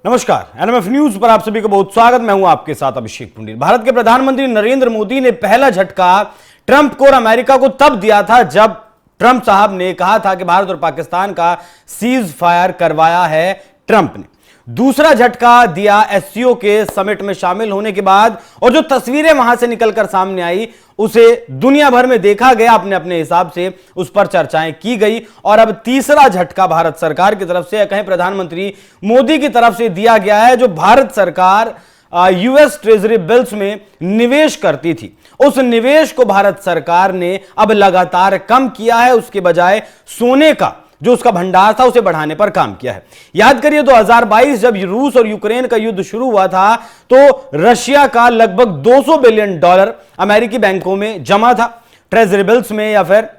नमस्कार, NMF news पर आप सभी का बहुत स्वागत। मैं हूं आपके साथ अभिषेक पुंडीर। भारत के प्रधानमंत्री नरेंद्र मोदी ने पहला झटका ट्रंप को और अमेरिका को तब दिया था जब ट्रंप साहब ने कहा था कि भारत और पाकिस्तान का सीज फायर करवाया है ट्रंप ने। दूसरा झटका दिया एससीओ के समिट में शामिल होने के बाद, और जो तस्वीरें वहां से निकलकर सामने आई उसे दुनिया भर में देखा गया, अपने अपने हिसाब से उस पर चर्चाएं की गई। और अब तीसरा झटका भारत सरकार की तरफ से या कहें प्रधानमंत्री मोदी की तरफ से दिया गया है। जो भारत सरकार यूएस ट्रेजरी बिल्स में निवेश करती थी, उस निवेश को भारत सरकार ने अब लगातार कम किया है, उसके बजाय सोने का जो उसका भंडार था उसे बढ़ाने पर काम किया है। याद करिए 2022 जब रूस और यूक्रेन का युद्ध शुरू हुआ था तो रशिया का लगभग $200 बिलियन अमेरिकी बैंकों में जमा था, ट्रेजरी बिल्स में या फिर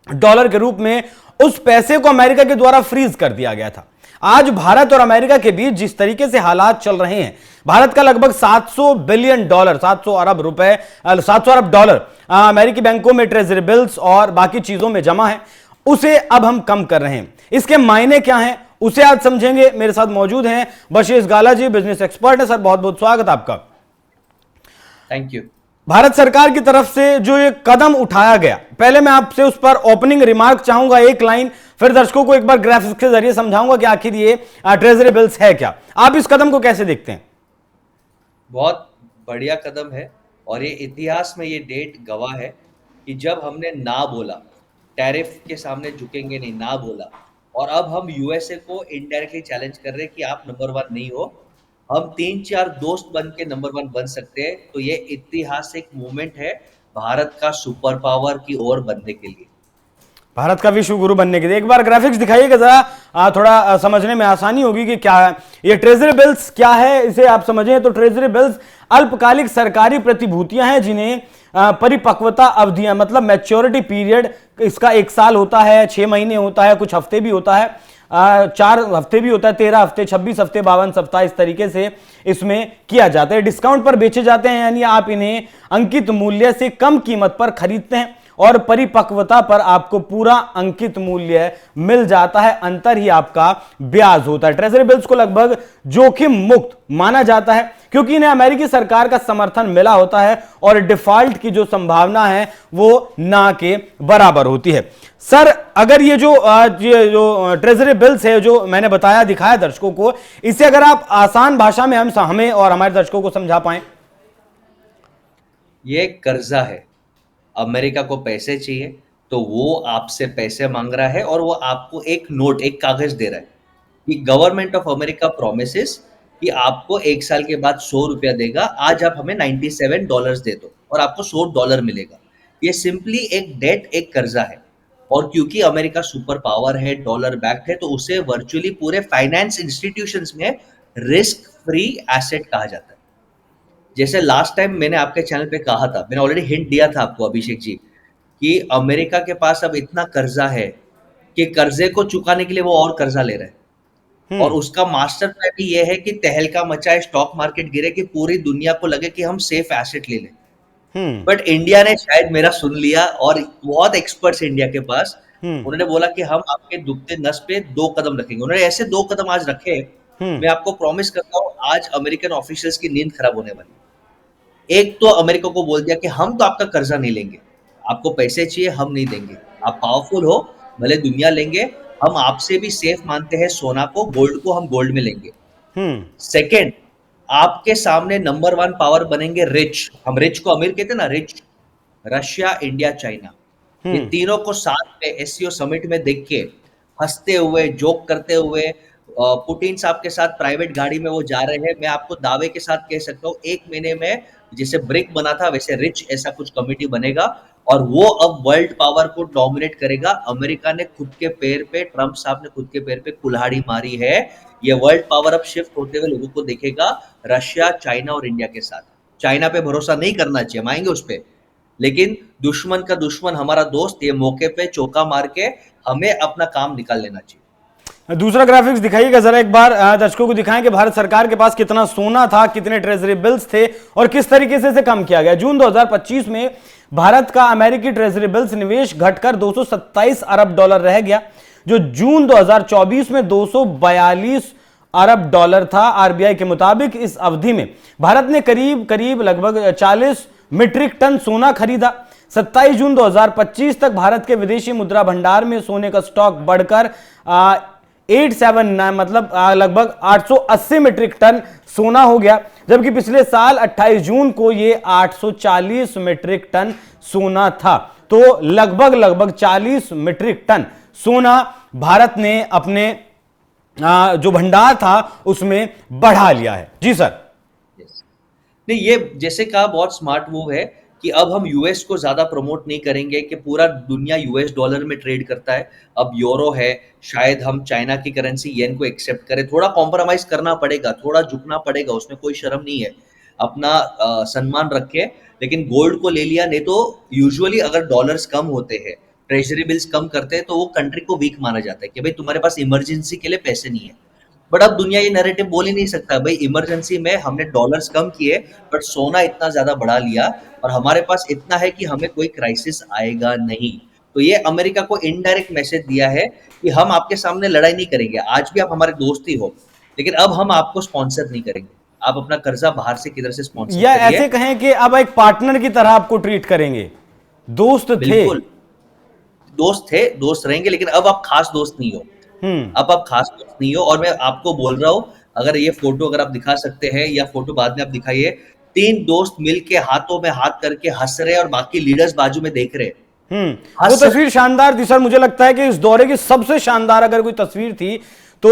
डॉलर के रूप में। उस पैसे को अमेरिका के द्वारा फ्रीज कर दिया गया था। आज भारत और अमेरिका के बीच जिस तरीके से हालात चल रहे हैं, भारत का लगभग $700 बिलियन, 700 अरब रुपए, 700 अरब डॉलर अमेरिकी बैंकों में ट्रेजरी बिल्स और बाकी चीजों में जमा है, उसे अब हम कम कर रहे हैं। इसके मायने क्या हैं उसे आज समझेंगे। मेरे साथ मौजूद हैं बशीष गाला जी, बिजनेस एक्सपर्ट है। सर बहुत बहुत स्वागत आपका। Thank you. भारत सरकार की तरफ से जो ये कदम उठाया गया, पहले मैं आपसे उस पर ओपनिंग रिमार्क चाहूंगा, एक लाइन, फिर दर्शकों को एक बार ग्राफिक्स के जरिए समझाऊंगा कि आखिर ये ट्रेजरी बिल्स है क्या। आप इस कदम को कैसे देखते हैं? बहुत बढ़िया कदम है और ये इतिहास में ये डेट गवाह है कि जब हमने ना बोला, टैरिफ के सामने झुकेंगे नहीं, ना बोला, और अब हम यूएसए को इनडायरेक्टली चैलेंज कर रहे हैं कि आप नंबर 1 नहीं हो, हम 3-4 दोस्त बन के नंबर 1 बन सकते हैं। तो ये ऐतिहासिक मूवमेंट है भारत का सुपर पावर की ओर बनने के लिए, भारत का विश्व गुरु बनने के लिए। एक बार ग्राफिक्स दिखाइएगा जरा, थोड़ा समझने में आसानी होगी कि क्या है ये ट्रेजरी बिल्स, क्या है इसे आप समझें तो ट्रेजरी बिल्स अल्पकालिक सरकारी प्रतिभूतियां हैं जिन्हें परिपक्वता अवधियां, मतलब मैच्योरिटी पीरियड इसका 1 साल होता है, 6 महीने होता है, कुछ हफ्ते भी होता है, 4 हफ्ते भी होता है, 13 हफ्ते, 26 हफ्ते, 52 सप्ताह, इस तरीके से इसमें किया जाता है। डिस्काउंट पर बेचे जाते हैं, यानी आप इन्हें अंकित मूल्य से कम कीमत पर खरीदते हैं और परिपक्वता पर आपको पूरा अंकित मूल्य मिल जाता है। अंतर ही आपका ब्याज होता है। ट्रेजरी बिल्स को लगभग जोखिम मुक्त माना जाता है क्योंकि इन्हें अमेरिकी सरकार का समर्थन मिला होता है और डिफॉल्ट की जो संभावना है वो ना के बराबर होती है। सर, अगर ये जो ट्रेजरी बिल्स है जो मैंने बताया, दिखाया दर्शकों को, इसे अगर आप आसान भाषा में हमें और हमारे दर्शकों को समझा पाए। ये कर्जा है। अमेरिका को पैसे चाहिए तो वो आपसे पैसे मांग रहा है और वो आपको एक नोट, एक कागज दे रहा है कि गवर्नमेंट ऑफ अमेरिका प्रोमिसेस कि आपको 1 साल के बाद $100 देगा, आज आप हमें $97 दे दो और आपको $100 मिलेगा। ये सिंपली एक डेट, एक कर्जा है। और क्योंकि अमेरिका सुपर पावर है, डॉलर बैक्ड है, तो उसे वर्चुअली पूरे फाइनेंस इंस्टीट्यूशंस में रिस्क फ्री एसेट कहा जाता है। जैसे लास्ट टाइम मैंने आपके चैनल पे कहा था, मैंने ऑलरेडी हिंट दिया था आपको अभिषेक जी, कि अमेरिका के पास अब इतना कर्जा है कि कर्जे को चुकाने के लिए वो और कर्जा ले रहा है। और उसका मास्टर प्लान भी ये है कि तहलका मचाए, स्टॉक मार्केट गिरे, कि पूरी दुनिया को लगे कि हम सेफ एसेट ले लें। बट इंडिया ने शायद मेरा सुन लिया और बहुत एक्सपर्ट्स इंडिया के पास, उन्होंने बोला कि हम आपके दुखते नस पे 2 कदम रखेंगे। उन्होंने ऐसे 2 कदम आज रखे, मैं आपको प्रॉमिस करता हूँ आज अमेरिकन ऑफिशियल्स की नींद खराब होने वाली। एक तो अमेरिका को बोल दिया कि हम तो आपका कर्जा नहीं लेंगे, आपको पैसे चाहिए, हम नहीं देंगे, आप पावरफुल हो भले दुनिया लेंगे, हम आपसे भी सेफ मानते हैं सोना को, गोल्ड को हम गोल्ड में लेंगे। सेकंड, आपके सामने नंबर 1 पावर बनेंगे रिच। हम रिच को अमीर कहते हैं ना, रिच, रशिया, इंडिया, चाइना, ये तीनों को साथ में एससीओ समिट में देख के हंसते हुए, जोक करते हुए, पुतिन साहब के साथ प्राइवेट गाड़ी में वो जा रहे हैं। मैं आपको दावे के साथ कह सकता हूँ 1 महीने में जैसे ब्रिक बना था वैसे रिच ऐसा कुछ कमिटी बनेगा और वो अब वर्ल्ड पावर को डोमिनेट करेगा। अमेरिका ने खुद के पैर पे, ट्रंप साहब ने खुद के पैर पे कुल्हाड़ी मारी है। ये वर्ल्ड पावर अब शिफ्ट होते हुए लोगों को देखेगा रशिया, चाइना और इंडिया के साथ। चाइना पे भरोसा नहीं करना चाहिए, हम आएंगे उस पे, लेकिन दुश्मन का दुश्मन हमारा दोस्त, ये मौके पे चौका मार के हमें अपना काम निकाल लेना चाहिए। दूसरा ग्राफिक्स दिखाइएगा जरा एक बार, दर्शकों को दिखाएं कि भारत सरकार के पास कितना सोना था, कितने ट्रेजरी बिल्स थे और किस तरीके से इसे कम किया गया। जून 2025 में भारत का अमेरिकी ट्रेजरी बिल्स निवेश घटकर $227 अरब रह गया, जो जून 2024 में 242 अरब डॉलर था। आरबीआई के मुताबिक इस अवधि में भारत ने करीब करीब लगभग 40 मीट्रिक टन सोना खरीदा। 27 जून 2025 तक भारत के विदेशी मुद्रा भंडार में सोने का स्टॉक बढ़कर 879 मतलब लगभग 880 मीट्रिक टन सोना हो गया, जबकि पिछले साल 28 जून को ये 840 मीट्रिक टन सोना था। तो लगभग 40 मीट्रिक टन सोना भारत ने अपने जो भंडार था उसमें बढ़ा लिया है। जी सर। नहीं, ये जैसे कहा बहुत स्मार्ट मूव है कि अब हम यूएस को ज्यादा प्रमोट नहीं करेंगे कि पूरा दुनिया यूएस डॉलर में ट्रेड करता है। अब यूरो है, शायद हम चाइना की करेंसी येन को एक्सेप्ट करें। थोड़ा कॉम्प्रोमाइज करना पड़ेगा, थोड़ा झुकना पड़ेगा, उसमें कोई शर्म नहीं है। अपना सम्मान रखे, लेकिन गोल्ड को ले लिया। नहीं तो यूजुअली अगर डॉलर्स कम होते हैं, ट्रेजरी बिल्स कम करते हैं, तो वो कंट्री को वीक माना जाता है कि भाई तुम्हारे पास इमरजेंसी के लिए पैसे नहीं है। बट अब दुनिया ये नैरेटिव बोल ही नहीं सकता भाई इमरजेंसी में हमने डॉलर्स कम किए बट सोना इतना ज्यादा बढ़ा लिया और हमारे पास इतना है कि हमें कोई क्राइसिस आएगा नहीं। तो ये अमेरिका को इनडायरेक्ट मैसेज दिया है कि हम आपके सामने लड़ाई नहीं करेंगे। आज भी आप हमारे दोस्त ही हो, लेकिन अब हम आपको स्पॉन्सर नहीं करेंगे। आप अपना कर्जा बाहर से किधर से स्पॉन्सर या करिए। ऐसे कहें कि अब एक पार्टनर की तरह आपको ट्रीट करेंगे। दोस्त थे, बिल्कुल दोस्त थे, दोस्त रहेंगे, लेकिन अब आप खास दोस्त नहीं हो। अब आप खास दोस्त नहीं हो। और मैं आपको बोल रहा हूं, अगर ये फोटो अगर आप दिखा सकते हैं या फोटो बाद में आप दिखाइए, 3 दोस्त मिलके हाथों में हाथ करके हंस रहे और बाकी लीडर्स बाजू में देख रहे। वो तस्वीर शानदार थी सर। मुझे लगता है कि इस दौरे की सबसे शानदार अगर कोई तस्वीर थी तो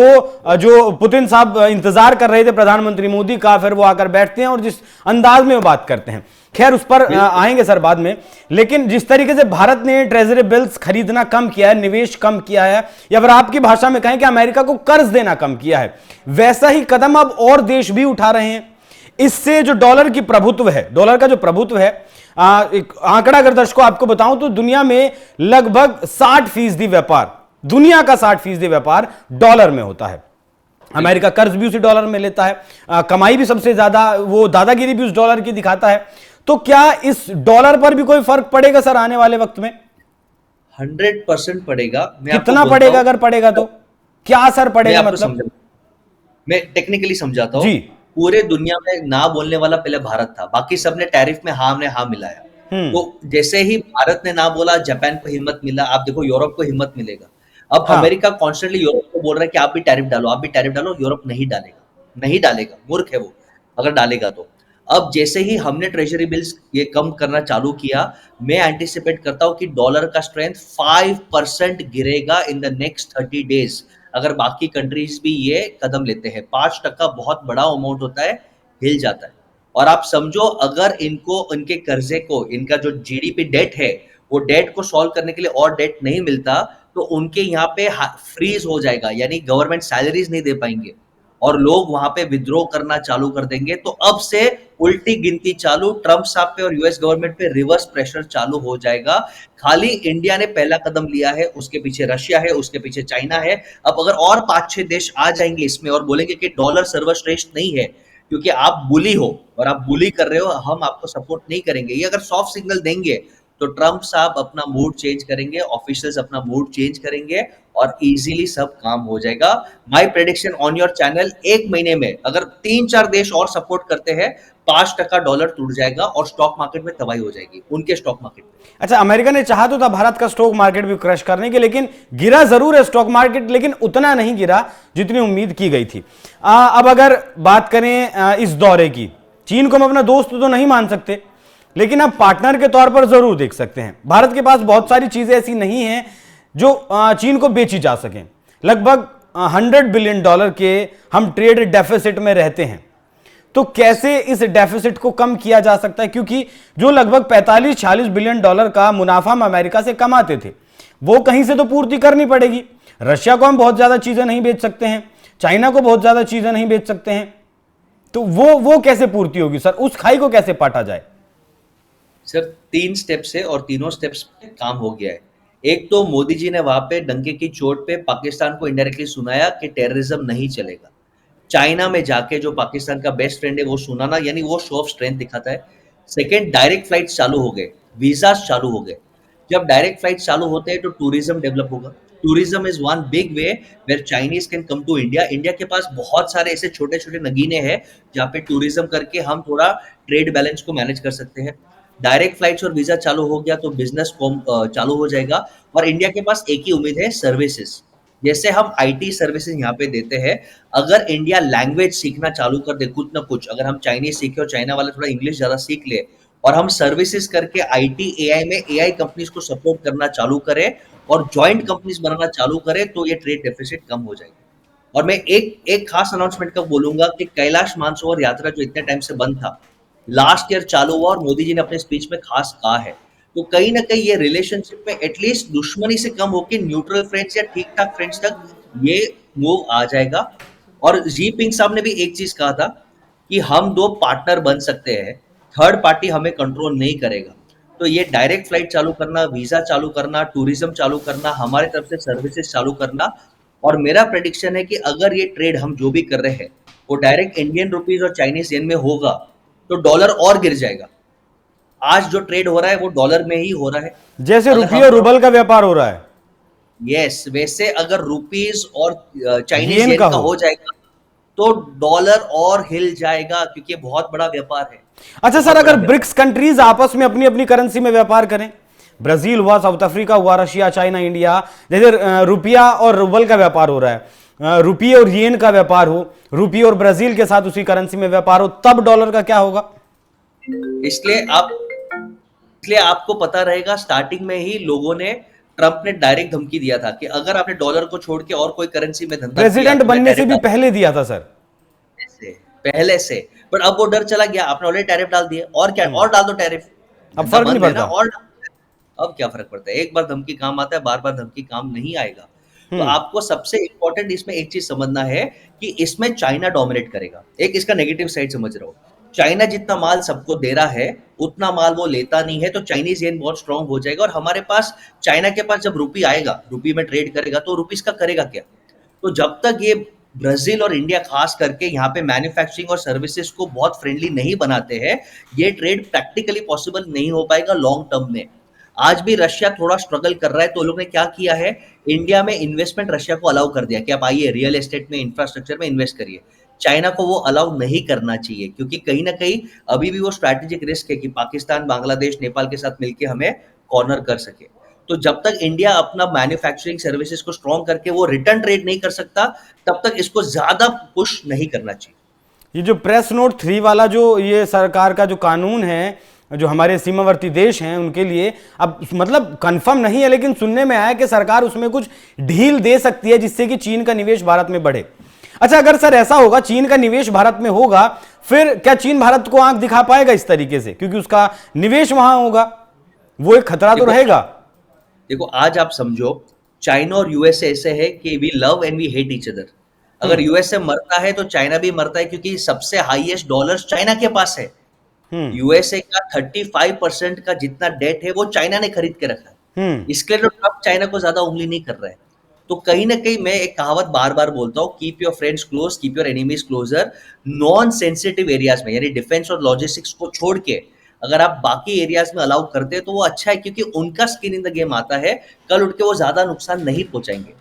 जो पुतिन साहब इंतजार कर रहे थे प्रधानमंत्री मोदी का, फिर वो आकर बैठते हैं और जिस अंदाज में वो बात करते हैं, खैर उस पर आएंगे सर बाद में। लेकिन जिस तरीके से भारत ने ट्रेजरी बिल्स खरीदना कम किया है, निवेश कम किया है, या फिर आपकी भाषा में कहें कि अमेरिका को कर्ज देना कम किया है, वैसा ही कदम अब और देश भी उठा रहे हैं। इससे जो डॉलर की प्रभुत्व है, डॉलर का जो प्रभुत्व है, एक आंकड़ा अगर दर्शकों आपको बताऊं तो दुनिया में लगभग 60% व्यापार, दुनिया का 60% व्यापार डॉलर में होता है। अमेरिका कर्ज भी उसी डॉलर में लेता है, कमाई भी सबसे ज्यादा, वो दादागिरी भी उस डॉलर की दिखाता है। तो क्या इस डॉलर पर भी कोई फर्क पड़ेगा सर आने वाले वक्त में? 100% पड़ेगा। कितना पड़ेगा? अगर पड़ेगा तो क्या असर पड़ेगा? मतलब मैं टेक्निकली समझाता हूं जी। पूरे दुनिया में ना बोलने वाला पहले भारत था, बाकी सबने टैरिफ में हाँ ने हाँ मिलाया। तो जैसे ही भारत ने ना बोला, जापान को हिम्मत मिला। आप देखो यूरोप को हिम्मत मिलेगा। अब अमेरिका कॉन्स्टेंटली यूरोप को बोल रहा है कि आप भी टैरिफ डालो, आप भी टैरिफ डालो। यूरोप नहीं डालेगा, नहीं डालेगा, मूर्ख है वो अगर डालेगा तो। अब जैसे ही हमने ट्रेजरी बिल्स ये कम करना चालू किया, मैं एंटिसिपेट करता हूं कि डॉलर का स्ट्रेंथ 5% गिरेगा इन द नेक्स्ट 30 डेज। अगर बाकी कंट्रीज भी ये कदम लेते हैं, 5% बहुत बड़ा अमाउंट होता है, हिल जाता है। और आप समझो अगर इनको इनके कर्जे को, इनका जो जीडीपी डेट है, वो डेट को सॉल्व करने के लिए और डेट नहीं मिलता तो उनके यहाँ पे फ्रीज हो जाएगा, यानी गवर्नमेंट सैलरीज नहीं दे पाएंगे और लोग वहां पे विद्रोह करना चालू कर देंगे। तो अब से उल्टी गिनती चालू, ट्रंप साहब पे और यूएस गवर्नमेंट पे रिवर्स प्रेशर चालू हो जाएगा। खाली इंडिया ने पहला कदम लिया है, उसके पीछे रशिया है, उसके पीछे चाइना है। अब अगर और 5-6 देश आ जाएंगे इसमें और बोलेंगे कि डॉलर सर्वश्रेष्ठ नहीं है क्योंकि आप बुली हो और आप बुली कर रहे हो, हम आपको सपोर्ट नहीं करेंगे, ये अगर सॉफ्ट सिग्नल देंगे तो ट्रंप साहब अपना मूड चेंज करेंगे, ऑफिशियल्स अपना मूड चेंज करेंगे और इजीली सब काम हो जाएगा। My prediction on your channel, 1 महीने में अगर 3-4 देश और सपोर्ट करते हैं, 5% डॉलर टूट जाएगा और स्टॉक मार्केट में तबाही हो जाएगी, उनके स्टॉक मार्केट में। अच्छा, अमेरिका ने चाहा तो था भारत का स्टॉक मार्केट भी क्रश करने के, लेकिन गिरा जरूर है स्टॉक मार्केट, लेकिन उतना नहीं गिरा जितनी उम्मीद की गई थी। अब अगर बात करें इस दौरे की, चीन को हम अपना दोस्त तो नहीं मान सकते, लेकिन अब पार्टनर के तौर पर जरूर देख सकते हैं। भारत के पास बहुत सारी चीजें ऐसी नहीं हैं जो चीन को बेची जा सकें। लगभग $100 बिलियन के हम ट्रेड डेफिसिट में रहते हैं। तो कैसे इस डेफिसिट को कम किया जा सकता है? क्योंकि जो लगभग 45-46 बिलियन डॉलर का मुनाफा हम अमेरिका से कमाते थे, वो कहीं से तो पूर्ति करनी पड़ेगी। रशिया को हम बहुत ज्यादा चीजें नहीं बेच सकते हैं, चाइना को बहुत ज्यादा चीजें नहीं बेच सकते हैं, तो वो कैसे पूर्ति होगी सर? उस खाई को कैसे पाटा जाए? सर 3 स्टेप्स है और तीनों स्टेप्स पे काम हो गया है। एक तो मोदी जी ने वहां पे डंके की चोट पे पाकिस्तान को इनडायरेक्टली सुनाया कि टेररिज्म नहीं चलेगा। चाइना में जाके जो पाकिस्तान का बेस्ट फ्रेंड है वो सुनाना, यानी वो शो ऑफ स्ट्रेंथ दिखाता है। सेकेंड, डायरेक्ट फ्लाइट चालू हो गए, वीजा चालू हो गए। जब डायरेक्ट फ्लाइट चालू होते हैं तो टूरिज्म डेवलप होगा, tourism is one big way where Chinese can come to India. India के पास बहुत सारे ऐसे छोटे छोटे नगीने हैं जहाँ पे टूरिज्म करके हम थोड़ा ट्रेड बैलेंस को मैनेज कर सकते हैं। डायरेक्ट फ्लाइट्स और वीजा चालू हो गया तो बिजनेस चालू हो जाएगा। और इंडिया के पास एक ही उम्मीद है, सर्विसेज। जैसे हम आईटी सर्विसेज यहाँ पे देते हैं, अगर इंडिया लैंग्वेज सीखना चालू कर दे कुछ ना कुछ, अगर हम चाइनीज सीखे और चाइना वाले थोड़ा इंग्लिश ज्यादा सीख ले और हम सर्विसेज करके आईटी एआई में एआई कंपनीज को सपोर्ट करना चालू करें और जॉइंट कंपनीज बनाना चालू करें तो ये ट्रेड डेफिसिट कम हो जाएगा। और मैं एक खास अनाउंसमेंट का बोलूंगा कि कैलाश मानसरोवर यात्रा जो इतने टाइम से बंद था, लास्ट ईयर चालू हुआ और मोदी जी ने अपने स्पीच में खास कहा है। तो कहीं ना कहीं ये रिलेशनशिप में एटलीस्ट दुश्मनी से कम होकर न्यूट्रल फ्रेंड्स या ठीक ठाक फ्रेंड्स तक ये मूव आ जाएगा। और जी पिंग साहब ने भी एक चीज कहा था कि हम दो पार्टनर बन सकते हैं, थर्ड पार्टी हमें कंट्रोल नहीं करेगा। तो ये डायरेक्ट फ्लाइट चालू करना, वीजा चालू करना, टूरिज्म चालू करना, हमारी तरफ से सर्विसेज चालू करना, और मेरा प्रेडिक्शन है कि अगर ये ट्रेड हम जो भी कर रहे हैं वो डायरेक्ट इंडियन रुपीज और चाइनीज येन में होगा तो डॉलर और गिर जाएगा। आज जो ट्रेड हो रहा है वो डॉलर में ही हो रहा है, जैसे रुपये और रूबल का व्यापार हो रहा है। यस, वैसे अगर रुपीज और चाइनीज येन येन का का हो हो जाएगा तो डॉलर और हिल जाएगा, क्योंकि ये बहुत बड़ा व्यापार है। अच्छा सर, अगर ब्रिक्स कंट्रीज आपस में अपनी अपनी करेंसी में व्यापार करें, ब्राजील हुआ, साउथ अफ्रीका हुआ, रशिया, चाइना, इंडिया, जैसे रुपया और रूबल का व्यापार हो रहा है, रुपये और येन का व्यापार हो, रुपये और ब्राजील के साथ उसी करेंसी में व्यापार हो, तब डॉलर का क्या होगा? इसलिए आपको पता रहेगा, स्टार्टिंग में ही लोगों ने, ट्रंप ने डायरेक्ट धमकी दिया था कि अगर आपने डॉलर को छोड़ के और कोई करेंसी में धंधा प्रेसिडेंट बनने से भी पहले दिया था सर, पहले से। बट अब वो डर चला गया, आपने ऑलरेडी टैरिफ डाल दिए, और क्या, और डाल दो टैरिफ, अब फर्क नहीं पड़ता। और अब क्या फर्क पड़ता है? एक बार धमकी काम आता है, बार बार धमकी काम नहीं आएगा। तो आपको सबसे इंपॉर्टेंट इसमें एक चीज समझना है कि इसमें चाइना डोमिनेट करेगा। एक इसका नेगेटिव साइड समझ रहा हो, चाइना जितना माल सबको दे रहा है उतना माल वो लेता नहीं है, तो चाइनीज येन बहुत स्ट्रांग हो जाएगा। और हमारे पास, चाइना के पास जब रुपी आएगा, रुपी में ट्रेड करेगा, तो रुपीस का करेगा क्या? तो जब तक ये ब्राजील और इंडिया खास करके यहाँ पे मैन्युफैक्चरिंग और सर्विसेज को बहुत फ्रेंडली नहीं बनाते हैं, ये ट्रेड प्रैक्टिकली पॉसिबल नहीं हो पाएगा लॉन्ग टर्म में। आज भी रशिया थोड़ा स्ट्रगल कर रहा है, तो लोग ने क्या किया है, इंडिया में इन्वेस्टमेंट रशिया को अलाउ कर दिया कि आप आइए रियल एस्टेट में, इंफ्रास्ट्रक्चर में इन्वेस्ट करिए। चाइना को वो अलाउ नहीं करना चाहिए, क्योंकि कहीं ना कहीं अभी भी वो स्ट्रैटेजिक रिस्क है कि पाकिस्तान, बांग्लादेश, नेपाल के साथ मिलकर हमें कॉर्नर कर सके। तो जब तक इंडिया अपना मैन्युफैक्चरिंग सर्विसेज को स्ट्रॉन्ग करके वो रिटर्न ट्रेड नहीं कर सकता, तब तक इसको ज्यादा पुश नहीं करना चाहिए। ये जो प्रेस नोट 3 वाला जो ये सरकार का जो कानून है, जो हमारे सीमावर्ती देश हैं उनके लिए, अब मतलब कंफर्म नहीं है, लेकिन सुनने में आया कि सरकार उसमें कुछ ढील दे सकती है जिससे कि चीन का निवेश भारत में बढ़े। अच्छा, अगर सर ऐसा होगा, चीन का निवेश भारत में होगा, फिर क्या चीन भारत को आंख दिखा पाएगा इस तरीके से, क्योंकि उसका निवेश वहां होगा? वो एक खतरा तो रहेगा। देखो, आज आप समझो, चाइना और यूएसए ऐसे है कि we love and we hate each other. अगर यूएसए मरता है तो चाइना भी मरता है, क्योंकि सबसे हाईएस्ट डॉलर्स चाइना के पास है। यूएसए का 35% का जितना डेट है वो चाइना ने खरीद के रखा है। इसके लिए तो ट्रंप चाइना को ज्यादा उंगली नहीं कर रहा है। तो कहीं ना कहीं मैं एक कहावत बार बार बोलता हूँ, keep your friends close, keep your enemies closer. Non sensitive areas में, यानी डिफेंस और लॉजिस्टिक्स को छोड़ के अगर आप बाकी एरियाज में अलाउ करते हैं तो वो अच्छा है, क्योंकि उनका स्किन इन द गेम आता है, कल उठ के वो ज्यादा नुकसान नहीं पहुंचाएंगे।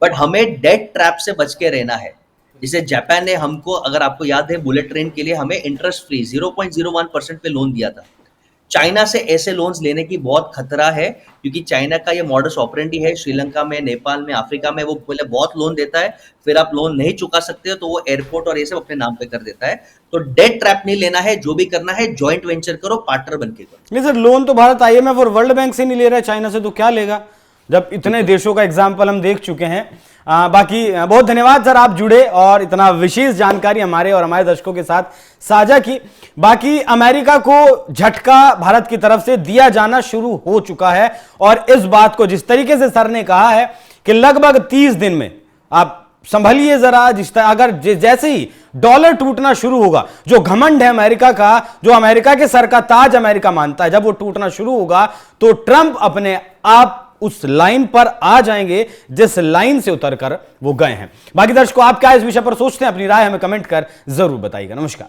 बट हमें डेट ट्रैप से बच के रहना है। जैसे जापान ने हमको, अगर आपको याद है, बुलेट ट्रेन के लिए हमें इंटरेस्ट फ्री 0.01% पे लोन दिया था। चाइना से ऐसे लोन्स लेने की बहुत खतरा है, क्योंकि चाइना का ये मॉडस ऑपरेंडी है। श्रीलंका में, नेपाल में, अफ्रीका में वो पहले बहुत लोन देता है, फिर आप लोन नहीं चुका सकते हो तो वो एयरपोर्ट और ये सब अपने नाम पे कर देता है। तो डेट ट्रैप नहीं लेना है, जो भी करना है जॉइंट वेंचर करो, पार्टनर बनके करो। नहीं सर, लोन तो भारत IMF और वर्ल्ड बैंक से नहीं ले रहा है, चाइना से तो क्या लेगा, जब इतने देशों का एग्जाम्पल हम देख चुके हैं। बाकी बहुत धन्यवाद सर, आप जुड़े और इतना विशेष जानकारी हमारे और हमारे दर्शकों के साथ साझा की। बाकी अमेरिका को झटका भारत की तरफ से दिया जाना शुरू हो चुका है, और इस बात को जिस तरीके से सर ने कहा है कि लगभग 30 दिन में, आप संभलिए जरा, अगर जैसे ही डॉलर टूटना शुरू होगा, जो घमंड है अमेरिका का, जो अमेरिका के सर का ताज अमेरिका मानता है, जब वो टूटना शुरू होगा तो ट्रंप अपने आप उस लाइन पर आ जाएंगे जिस लाइन से उतरकर वो गए हैं। बाकी दर्शकों, आप क्या इस विषय पर सोचते हैं? अपनी राय हमें कमेंट कर जरूर बताइएगा। नमस्कार।